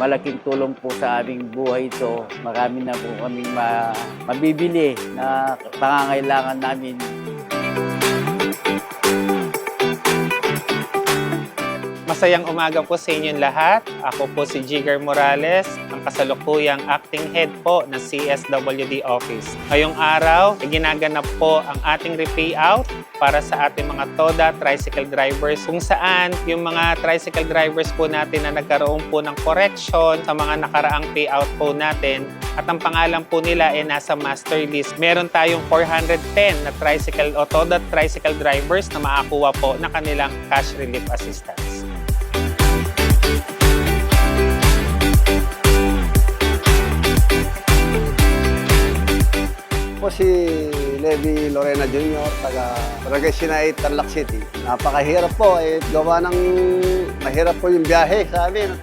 malaking tulong po sa aming buhay ito. Marami na po kaming mabibili na pangangailangan namin. Masayang umaga po sa inyong lahat. Ako po si Jigger Morales, ang kasalukuyang acting head po ng CSWD office. Ngayong araw, ginaganap po ang ating repayout para sa ating mga TODA tricycle drivers, kung saan yung mga tricycle drivers po natin na nagkaroon po ng correction sa mga nakaraang payout po natin at ang pangalan po nila ay nasa master list. Meron tayong 410 na tricycle o TODA tricycle drivers na makakuha po ng kanilang cash relief assistance. Po si Levi Lorena Jr., taga Barangay Sinay, Tarlac City. Napakahirap po, gawa ng mahirap po yung biyahe sa amin.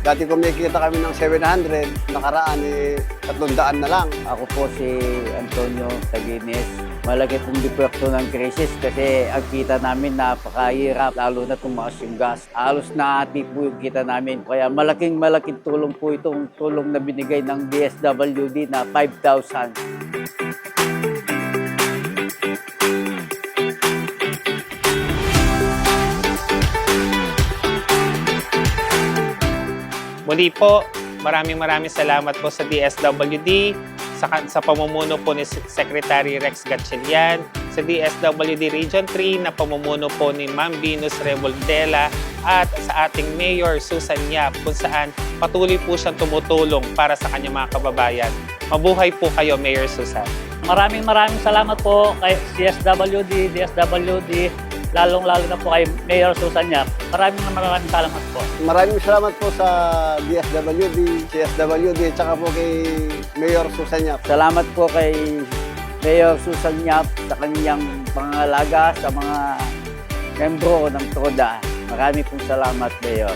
Dati kumikita kami ng 700, nakaraan 300 na lang. Ako po si Antonio Taguines. Malaki pong depekto ng krisis kasi ang kita namin napakahirap, lalo na tumaas yung gas. Halos na ati po yung kita namin. Kaya malaking tulong po itong tulong na binigay ng DSWD na 5,000. Muli po, maraming salamat po sa DSWD, sa pamumuno po ni Secretary Rex Gatchalian, sa DSWD Region 3 na pamumuno po ni Ma'am Venus Revoldela at sa ating Mayor Susan Yap, kung saan patuloy po siyang tumutulong para sa kanyang mga kababayan. Mabuhay po kayo, Mayor Susan. Maraming salamat po kay CSWD, DSWD, lalong-lalo na po kay Mayor Susan Yap. Maraming salamat po. Maraming salamat po sa DSWD, CSWD, at saka po kay Mayor Susan Yap. Salamat po kay Mayor Susan Yap sa kanyang pangangalaga sa mga membro ng TODA. Marami pong salamat, Mayor.